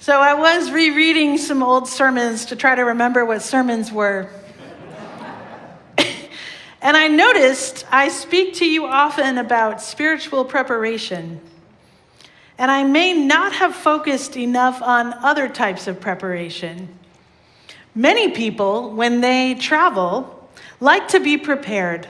So I was rereading some old sermons to try to remember what sermons were. And I noticed I speak to you often about spiritual preparation. And I may not have focused enough on other types of preparation. Many people, when they travel, like to be prepared.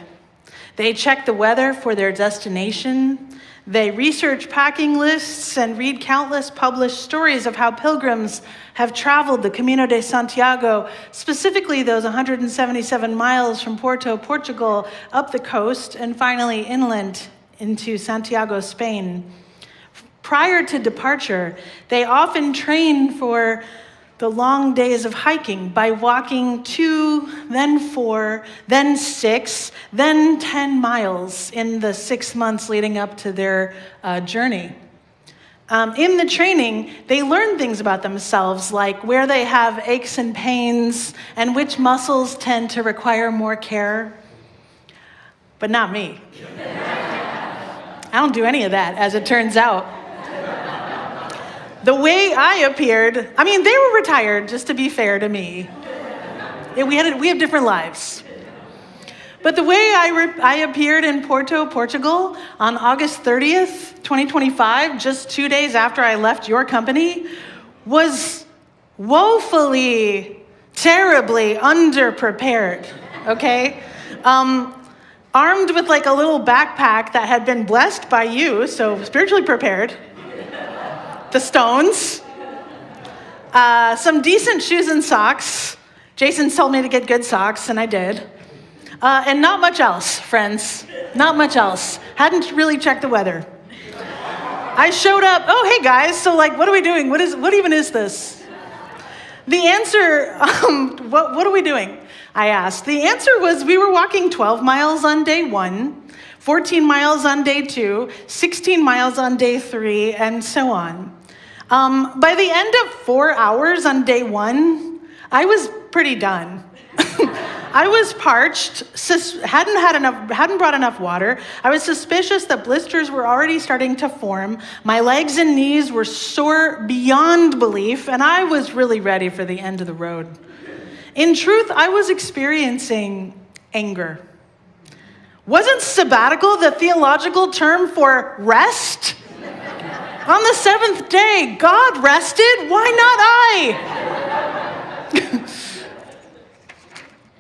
They check the weather for their destination. They research packing lists and read countless published stories of how pilgrims have traveled the Camino de Santiago, specifically those 177 miles from Porto, Portugal, up the coast, and finally inland into Santiago, Spain. Prior to departure, they often train for the long days of hiking by walking 2, then 4, then 6, then 10 miles in the 6 months leading up to their journey. In the training, they learn things about themselves, like where they have aches and pains and which muscles tend to require more care. But not me. I don't do any of that, as it turns out. The way I appeared, they were retired, just to be fair to me. We have different lives. But the way I appeared in Porto, Portugal on August 30th, 2025, just 2 days after I left your company, was woefully, terribly underprepared, okay? Armed with like a little backpack that had been blessed by you, so spiritually prepared. The stones, some decent shoes and socks. Jason told me to get good socks, and I did. And not much else, friends. Not much else. Hadn't really checked the weather. I showed up, oh, hey guys, so what are we doing? What even is this? The answer, what are we doing? I asked. The answer was we were walking 12 miles on day 1, 14 miles on day 2, 16 miles on day 3, and so on. By the end of 4 hours on day 1, I was pretty done. I was parched, hadn't brought enough water. I was suspicious that blisters were already starting to form. My legs and knees were sore beyond belief, and I was really ready for the end of the road. In truth, I was experiencing anger. Wasn't sabbatical the theological term for rest? On the 7th day, God rested. Why not I?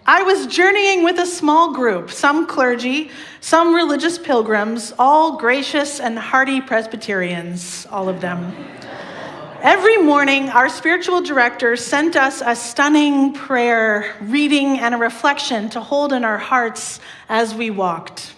I was journeying with a small group, some clergy, some religious pilgrims, all gracious and hearty Presbyterians, all of them. Every morning, our spiritual director sent us a stunning prayer, reading, and a reflection to hold in our hearts as we walked.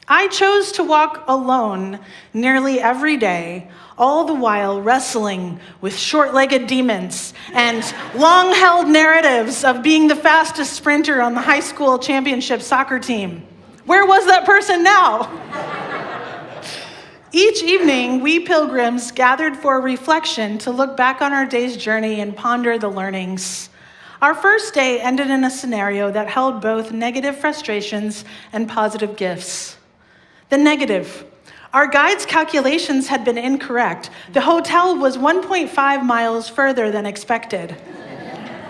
I chose to walk alone nearly every day, all the while wrestling with short-legged demons and long-held narratives of being the fastest sprinter on the high school championship soccer team. Where was that person now? Each evening, we pilgrims gathered for a reflection to look back on our day's journey and ponder the learnings. Our first day ended in a scenario that held both negative frustrations and positive gifts. The negative. Our guide's calculations had been incorrect. The hotel was 1.5 miles further than expected.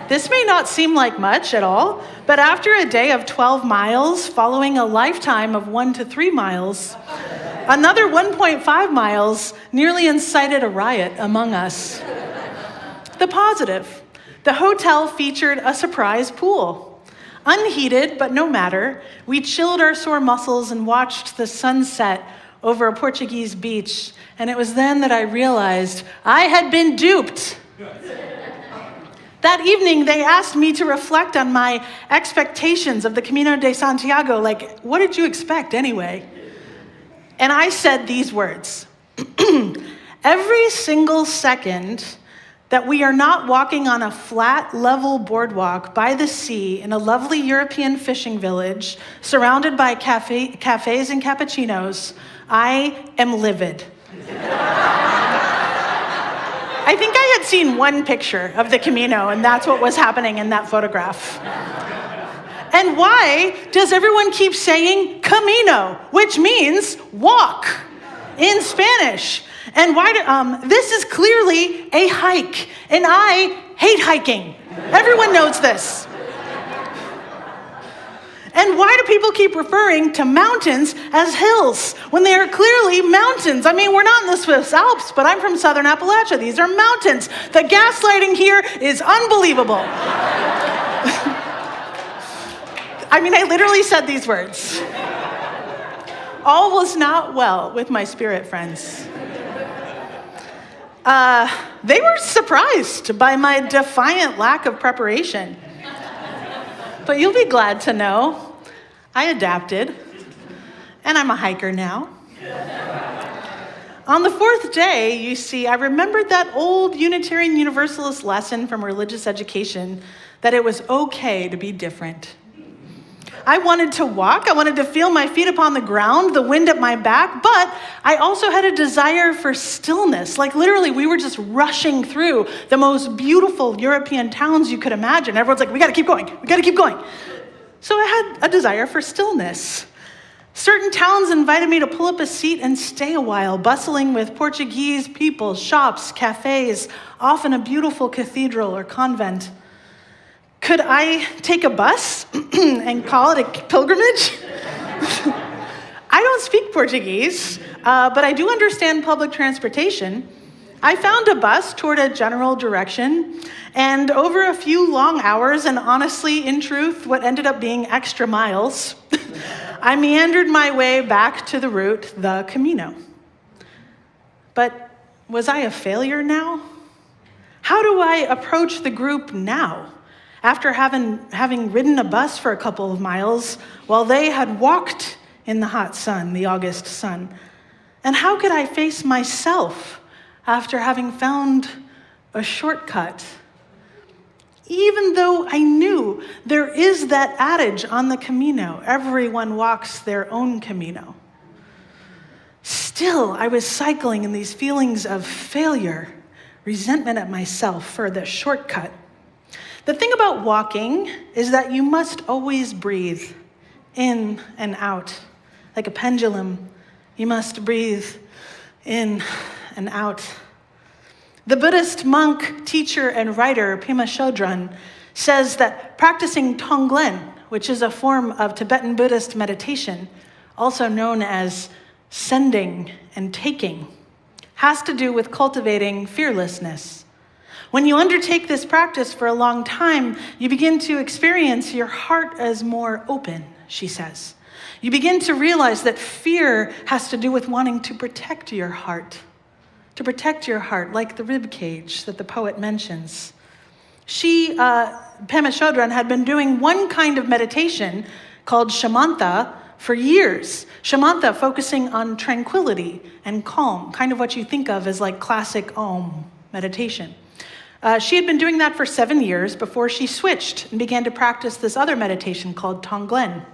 This may not seem like much at all, but after a day of 12 miles, following a lifetime of 1 to 3 miles, another 1.5 miles nearly incited a riot among us. The positive. The hotel featured a surprise pool. Unheated, but no matter, we chilled our sore muscles and watched the sunset over a Portuguese beach, and it was then that I realized I had been duped. That evening, they asked me to reflect on my expectations of the Camino de Santiago, what did you expect anyway? And I said these words: every single second that we are not walking on a flat, level boardwalk by the sea in a lovely European fishing village surrounded by cafes and cappuccinos, I am livid. I think I had seen one picture of the Camino, and that's what was happening in that photograph. And why does everyone keep saying Camino, which means walk in Spanish? And this is clearly a hike, and I hate hiking. Everyone knows this. And why do people keep referring to mountains as hills when they are clearly mountains? I mean, we're not in the Swiss Alps, but I'm from southern Appalachia. These are mountains. The gaslighting here is unbelievable. I mean, I literally said these words. All was not well with my spirit friends. They were surprised by my defiant lack of preparation. But you'll be glad to know I adapted, and I'm a hiker now. On the fourth day, you see, I remembered that old Unitarian Universalist lesson from religious education that it was okay to be different. I wanted to walk, I wanted to feel my feet upon the ground, the wind at my back, but I also had a desire for stillness. Like literally, we were just rushing through the most beautiful European towns you could imagine. Everyone's like, we gotta keep going, we gotta keep going. So I had a desire for stillness. Certain towns invited me to pull up a seat and stay a while, bustling with Portuguese people, shops, cafes, often a beautiful cathedral or convent. Could I take a bus and call it a pilgrimage? I don't speak Portuguese, but I do understand public transportation. I found a bus toward a general direction, and over a few long hours, and honestly, in truth, what ended up being extra miles, I meandered my way back to the route, the Camino. But was I a failure now? How do I approach the group now? After having ridden a bus for a couple of miles while they had walked in the hot sun, the August sun. And how could I face myself after having found a shortcut? Even though I knew there is that adage on the Camino, everyone walks their own Camino. Still, I was cycling in these feelings of failure, resentment at myself for the shortcut. The thing about walking is that you must always breathe in and out. Like a pendulum, you must breathe in and out. The Buddhist monk, teacher, and writer Pema Chodron says that practicing Tonglen, which is a form of Tibetan Buddhist meditation, also known as sending and taking, has to do with cultivating fearlessness. When you undertake this practice for a long time, you begin to experience your heart as more open, she says. You begin to realize that fear has to do with wanting to protect your heart. To protect your heart, like the rib cage that the poet mentions. Pema Chodron, had been doing one kind of meditation called Shamantha for years. Shamantha focusing on tranquility and calm, kind of what you think of as like classic Om meditation. She had been doing that for 7 years before she switched and began to practice this other meditation called Tonglen,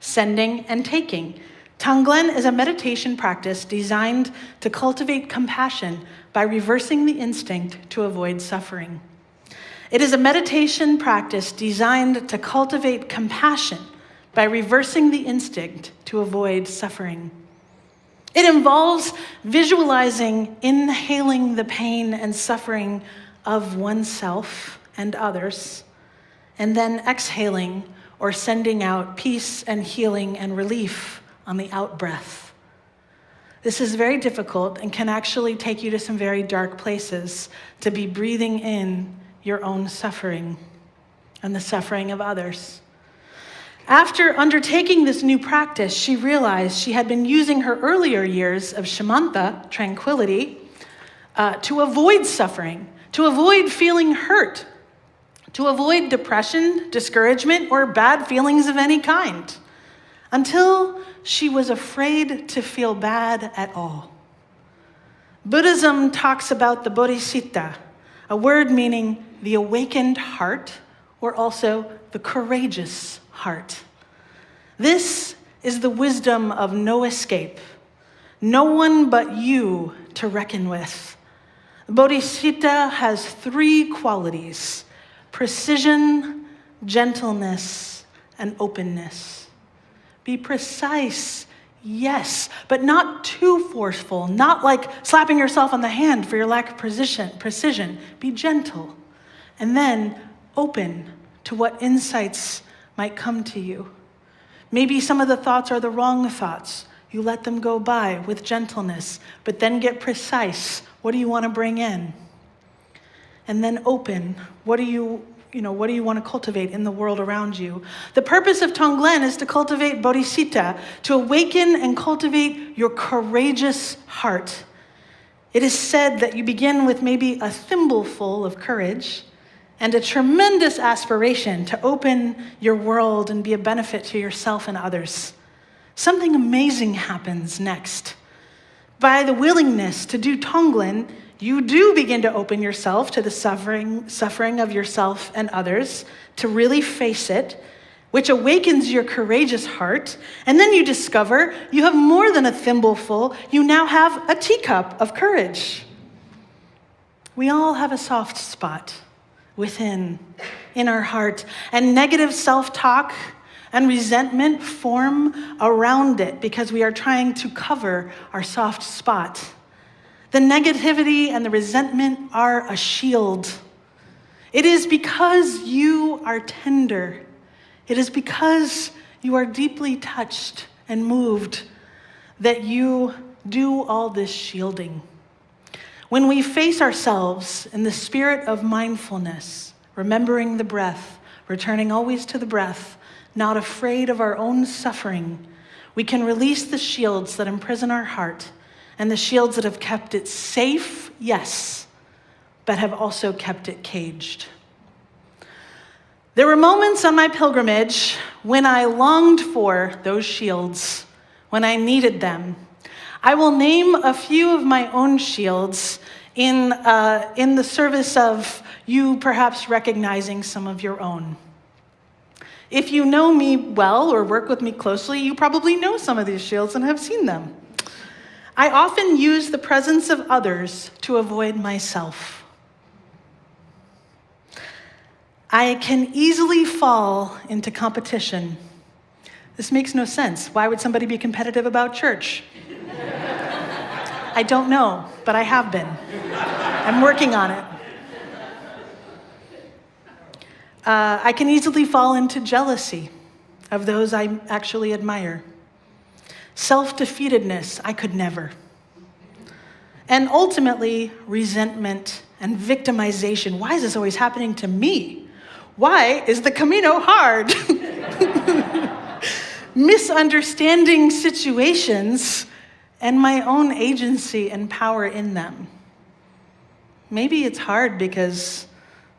sending and taking. Tonglen is a meditation practice designed to cultivate compassion by reversing the instinct to avoid suffering. It is a meditation practice designed to cultivate compassion by reversing the instinct to avoid suffering. It involves visualizing, inhaling the pain and suffering of oneself and others, and then exhaling or sending out peace and healing and relief on the out-breath. This is very difficult and can actually take you to some very dark places, to be breathing in your own suffering and the suffering of others. After undertaking this new practice, she realized she had been using her earlier years of Shamantha, tranquility, to avoid suffering, to avoid feeling hurt, to avoid depression, discouragement, or bad feelings of any kind, until she was afraid to feel bad at all. Buddhism talks about the bodhicitta, a word meaning the awakened heart, or also the courageous heart. This is the wisdom of no escape, no one but you to reckon with. Bodhicitta has 3 qualities: precision, gentleness, and openness. Be precise, Yes, but not too forceful, not like slapping yourself on the hand for your lack of precision. Be gentle, and then open to what insights might come to you. Maybe some of the thoughts are the wrong thoughts. You let them go by with gentleness, but then get precise. What do you want to bring in? And then open. What do you want to cultivate in the world around you? The purpose of Tonglen is to cultivate bodhicitta, to awaken and cultivate your courageous heart. It is said that you begin with maybe a thimbleful of courage and a tremendous aspiration to open your world and be a benefit to yourself and others. Something amazing happens next. By the willingness to do Tonglen, you do begin to open yourself to the suffering of yourself and others, to really face it, which awakens your courageous heart. And then you discover you have more than a thimbleful. You now have a teacup of courage. We all have a soft spot within, in our heart, and negative self-talk and resentment form around it because we are trying to cover our soft spot. The negativity and the resentment are a shield. It is because you are tender. It is because you are deeply touched and moved that you do all this shielding. When we face ourselves in the spirit of mindfulness, remembering the breath, returning always to the breath, not afraid of our own suffering, we can release the shields that imprison our heart and the shields that have kept it safe, yes, but have also kept it caged. There were moments on my pilgrimage when I longed for those shields, when I needed them. I will name a few of my own shields in the service of you perhaps recognizing some of your own. If you know me well or work with me closely, you probably know some of these shields and have seen them. I often use the presence of others to avoid myself. I can easily fall into competition. This makes no sense. Why would somebody be competitive about church? I don't know, but I have been. I'm working on it. I can easily fall into jealousy of those I actually admire. Self-defeatedness, I could never. And ultimately, resentment and victimization. Why is this always happening to me? Why is the Camino hard? Misunderstanding situations and my own agency and power in them. Maybe it's hard because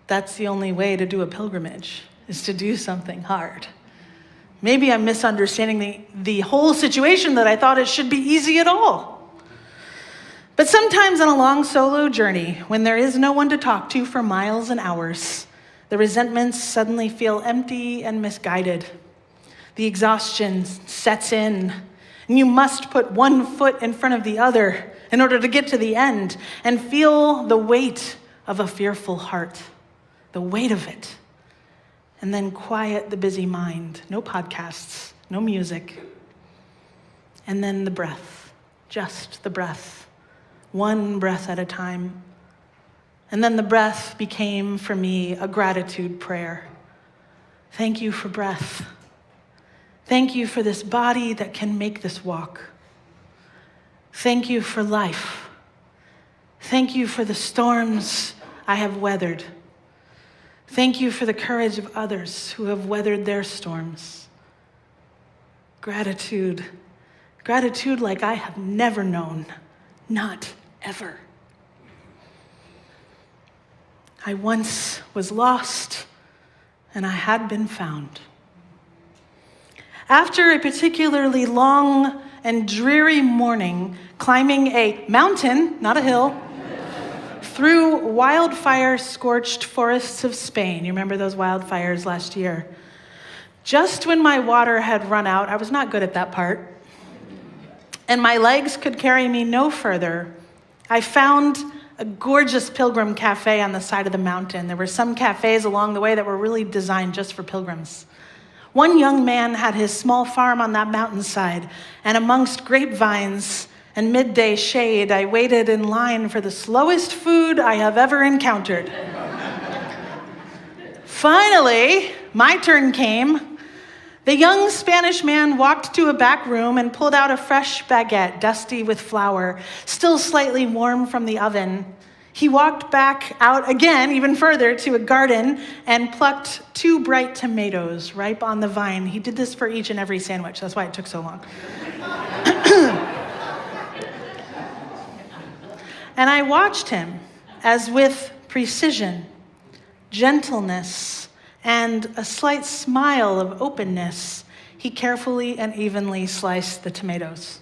that's the only way to do a pilgrimage, is to do something hard. Maybe I'm misunderstanding the whole situation that I thought it should be easy at all. But sometimes on a long solo journey, when there is no one to talk to for miles and hours, the resentments suddenly feel empty and misguided. The exhaustion sets in, and you must put one foot in front of the other in order to get to the end and feel the weight of a fearful heart, the weight of it. And then quiet the busy mind. No podcasts, no music. And then the breath, just the breath, one breath at a time. And then the breath became, for me, a gratitude prayer. Thank you for breath. Thank you for this body that can make this walk. Thank you for life. Thank you for the storms I have weathered. Thank you for the courage of others who have weathered their storms. Gratitude. Gratitude like I have never known. Not ever. I once was lost, and I had been found. After a particularly long and dreary morning, climbing a mountain, not a hill, through wildfire-scorched forests of Spain. You remember those wildfires last year? Just when my water had run out, I was not good at that part, and my legs could carry me no further, I found a gorgeous pilgrim cafe on the side of the mountain. There were some cafes along the way that were really designed just for pilgrims. One young man had his small farm on that mountainside, and amongst grapevines and midday shade, I waited in line for the slowest food I have ever encountered. Finally, my turn came. The young Spanish man walked to a back room and pulled out a fresh baguette, dusty with flour, still slightly warm from the oven. He walked back out again, even further, to a garden and plucked 2 bright tomatoes ripe on the vine. He did this for each and every sandwich. That's why it took so long. And I watched him as with precision, gentleness, and a slight smile of openness, he carefully and evenly sliced the tomatoes.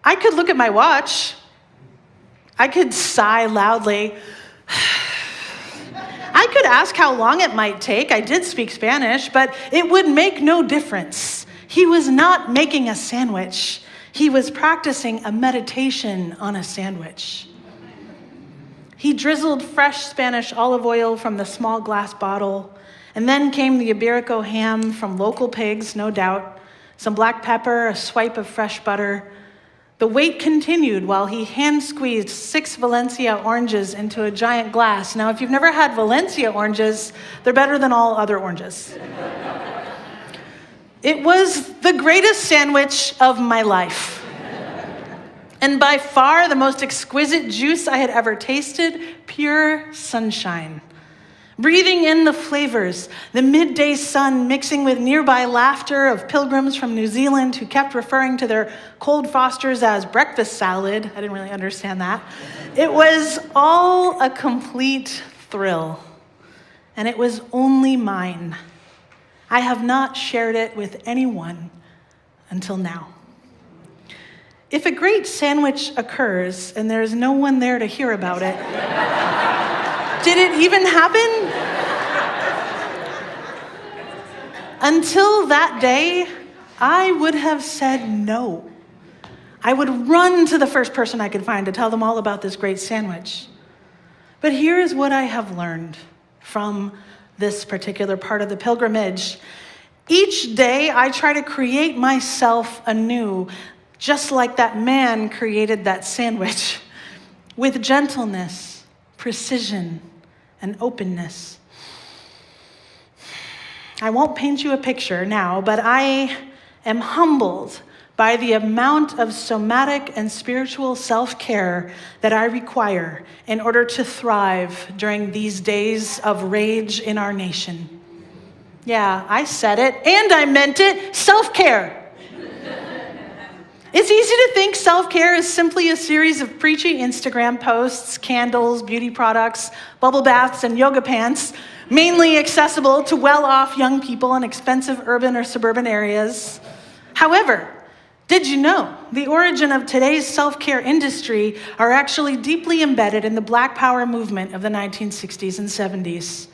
I could look at my watch. I could sigh loudly. I could ask how long it might take. I did speak Spanish, but it would make no difference. He was not making a sandwich. He was practicing a meditation on a sandwich. He drizzled fresh Spanish olive oil from the small glass bottle, and then came the Iberico ham from local pigs, no doubt, some black pepper, a swipe of fresh butter. The wait continued while he hand-squeezed 6 Valencia oranges into a giant glass. Now, if you've never had Valencia oranges, they're better than all other oranges. It was the greatest sandwich of my life. And by far the most exquisite juice I had ever tasted, pure sunshine. Breathing in the flavors, the midday sun mixing with nearby laughter of pilgrims from New Zealand who kept referring to their cold Fosters as breakfast salad. I didn't really understand that. It was all a complete thrill, and it was only mine. I have not shared it with anyone until now. If a great sandwich occurs and there's no one there to hear about it, did it even happen? Until that day, I would have said no. I would run to the first person I could find to tell them all about this great sandwich. But here is what I have learned from this particular part of the pilgrimage. Each day, I try to create myself anew, just like that man created that sandwich, with gentleness, precision, and openness. I won't paint you a picture now, but I am humbled by the amount of somatic and spiritual self-care that I require in order to thrive during these days of rage in our nation. Yeah, I said it, and I meant it, self-care. It's easy to think self-care is simply a series of preachy Instagram posts, candles, beauty products, bubble baths, and yoga pants, mainly accessible to well-off young people in expensive urban or suburban areas. However, did you know the origin of today's self-care industry are actually deeply embedded in the Black Power movement of the 1960s and 70s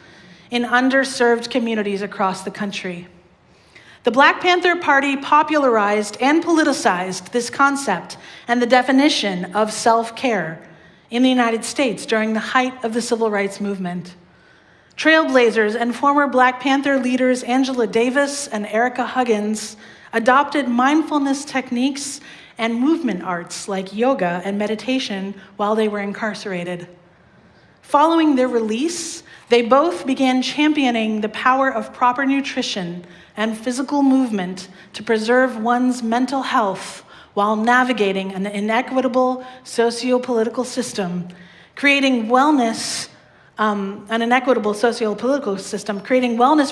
in underserved communities across the country? The Black Panther Party popularized and politicized this concept and the definition of self-care in the United States during the height of the Civil Rights Movement. Trailblazers and former Black Panther leaders Angela Davis and Erica Huggins adopted mindfulness techniques and movement arts like yoga and meditation while they were incarcerated. Following their release, they both began championing the power of proper nutrition and physical movement to preserve one's mental health while navigating an inequitable socio-political system, creating wellness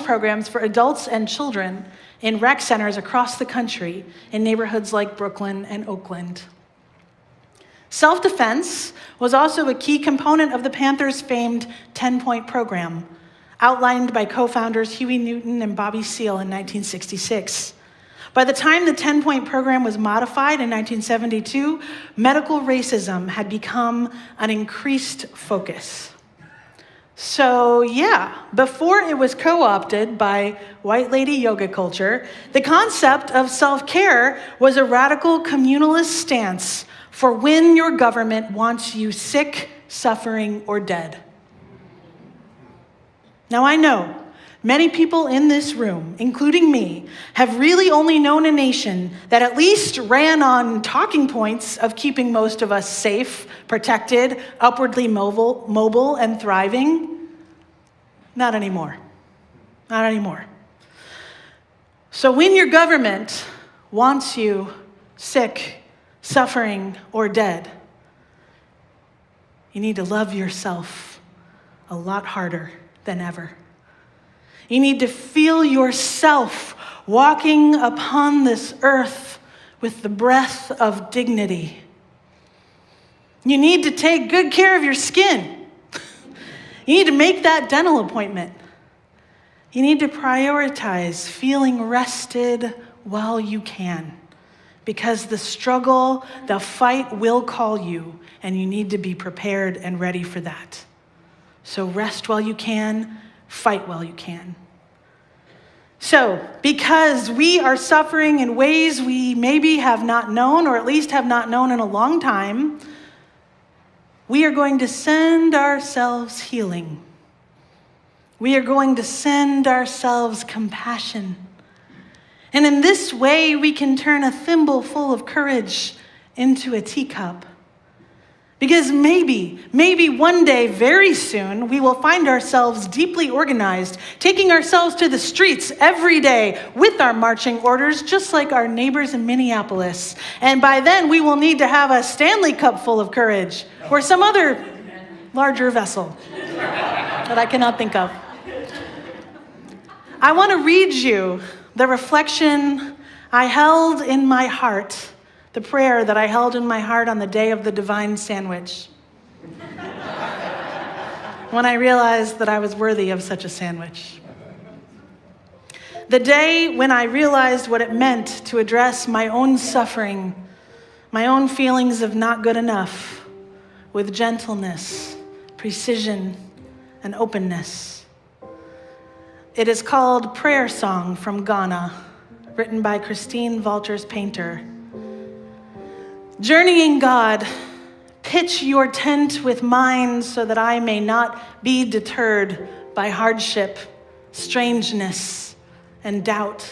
programs for adults and children in rec centers across the country in neighborhoods like Brooklyn and Oakland. Self-defense was also a key component of the Panthers' famed 10-point program, outlined by co-founders Huey Newton and Bobby Seale in 1966. By the time the 10-point program was modified in 1972, medical racism had become an increased focus. So yeah, before it was co-opted by white lady yoga culture, the concept of self-care was a radical communalist stance for when your government wants you sick, suffering, or dead. Now I know Many people in this room, including me, have really only known a nation that at least ran on talking points of keeping most of us safe, protected, upwardly mobile, and thriving. Not anymore. Not anymore. So when your government wants you sick, suffering, or dead, you need to love yourself a lot harder than ever. You need to feel yourself walking upon this earth with the breath of dignity. You need to take good care of your skin. You need to make that dental appointment. You need to prioritize feeling rested while you can, because the struggle, the fight will call you, and you need to be prepared and ready for that. So rest while you can, fight while you can. So, because we are suffering in ways we maybe have not known, or at least have not known in a long time, we are going to send ourselves healing. We are going to send ourselves compassion. And in this way, we can turn a thimble full of courage into a teacup. Because maybe one day, very soon, we will find ourselves deeply organized, taking ourselves to the streets every day with our marching orders, just like our neighbors in Minneapolis. And by then, we will need to have a Stanley Cup full of courage, or some other larger vessel that I cannot think of. I want to read you the reflection I held in my heart, the prayer that I held in my heart on the day of the divine sandwich, when I realized that I was worthy of such a sandwich. The day when I realized what it meant to address my own suffering, my own feelings of not good enough, with gentleness, precision, and openness. It is called Prayer Song from Ghana, written by Christine Walters Painter. Journeying God, pitch your tent with mine so that I may not be deterred by hardship, strangeness, and doubt.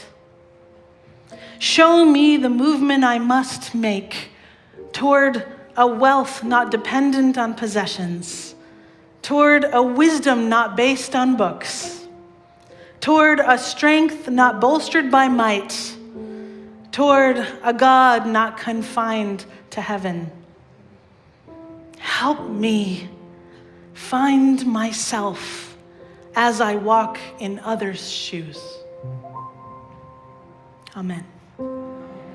Show me the movement I must make toward a wealth not dependent on possessions, toward a wisdom not based on books, toward a strength not bolstered by might, toward a God not confined to heaven. Help me find myself as I walk in others' shoes. Amen.